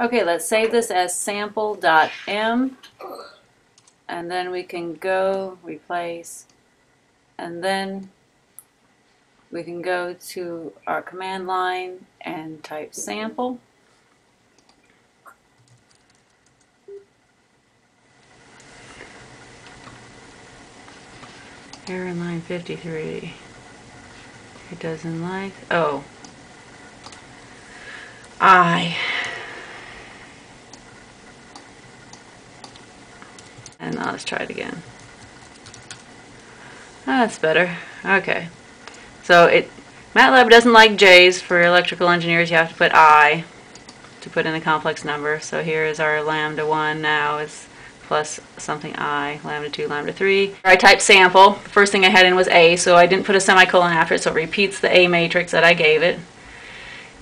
Okay, let's save this as sample.m, and then we can go replace, and then we can go to our command line and type sample. Error in line 53. It doesn't like, oh, and now let's try it again. That's better. Okay. So Matlab doesn't like J's. For electrical engineers, you have to put I to put in the complex number. So here is our lambda 1 now is plus something I, lambda 2, lambda 3. I typed sample. The first thing I had in was A, so I didn't put a semicolon after it, so it repeats the A matrix that I gave it.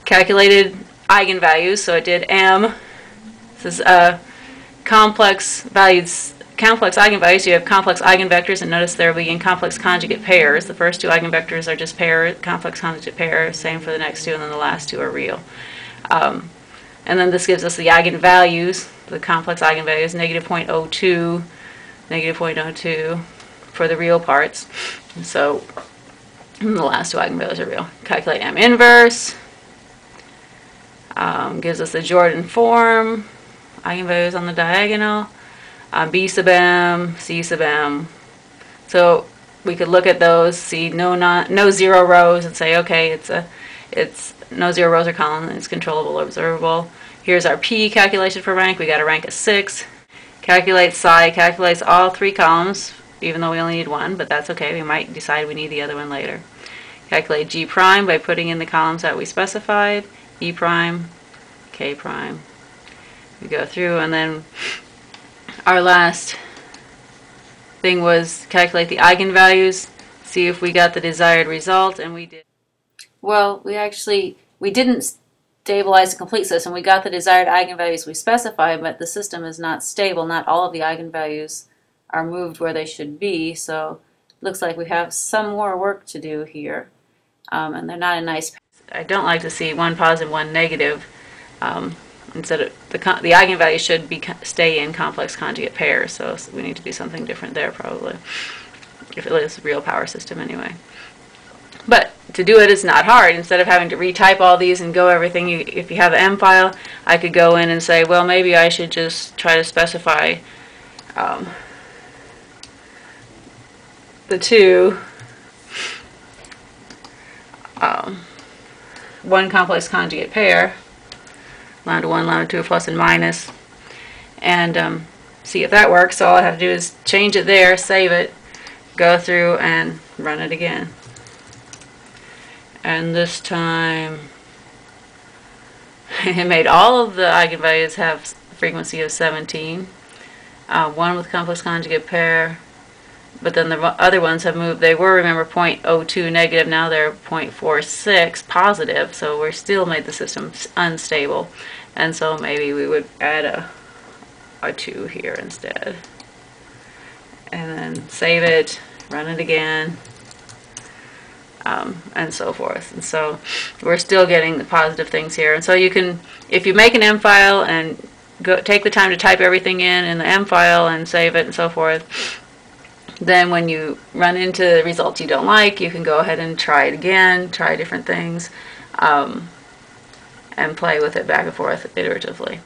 Calculated eigenvalues, so it did M. This is complex eigenvalues. You have complex eigenvectors, and notice they'll be in complex conjugate pairs. The first two eigenvectors are just complex conjugate pairs. Same for the next two, and then the last two are real. And then this gives us the eigenvalues, the complex eigenvalues, negative 0.02, negative 0.02 for the real parts. So the last two eigenvalues are real. Calculate M inverse. Gives us the Jordan form, eigenvalues on the diagonal, B sub m, C sub m. So we could look at those, see no zero rows, and say, okay, it's no zero rows or columns, it's controllable, observable. Here's our P calculation for rank. We got a rank of 6. Calculate psi, calculates all 3 columns, even though we only need 1, but that's okay. We might decide we need the other one later. Calculate G prime by putting in the columns that we specified, E prime, K prime. We go through, and then our last thing was calculate the eigenvalues, see if we got the desired result, and we did. Well, we didn't stabilize the complete system. We got the desired eigenvalues we specified, but the system is not stable. Not all of the eigenvalues are moved where they should be, so it looks like we have some more work to do here, and they're not a nice. I don't like to see one positive, one negative. Instead of the eigenvalue should stay in complex conjugate pairs, so we need to do something different there probably, if it is a real power system anyway. But to do it is not hard. Instead of having to retype all these and go everything, if you have an M file, I could go in and say, well, maybe I should just try to specify the two, one complex conjugate pair, lambda 1, lambda 2, plus and minus, and see if that works. So all I have to do is change it there, save it, go through and run it again. And this time it made all of the eigenvalues have a frequency of 17. One with complex conjugate pair, but then the other ones have moved. They were, remember, 0.02 negative, now they're 0.46 positive, so we still made the system unstable. And so maybe we would add a 2 here instead. And then save it, run it again, and so forth. And so we're still getting the positive things here. And so you can, if you make an M file and take the time to type everything in the M file and save it and so forth, then when you run into results you don't like, you can go ahead and try it again, try different things, and play with it back and forth iteratively.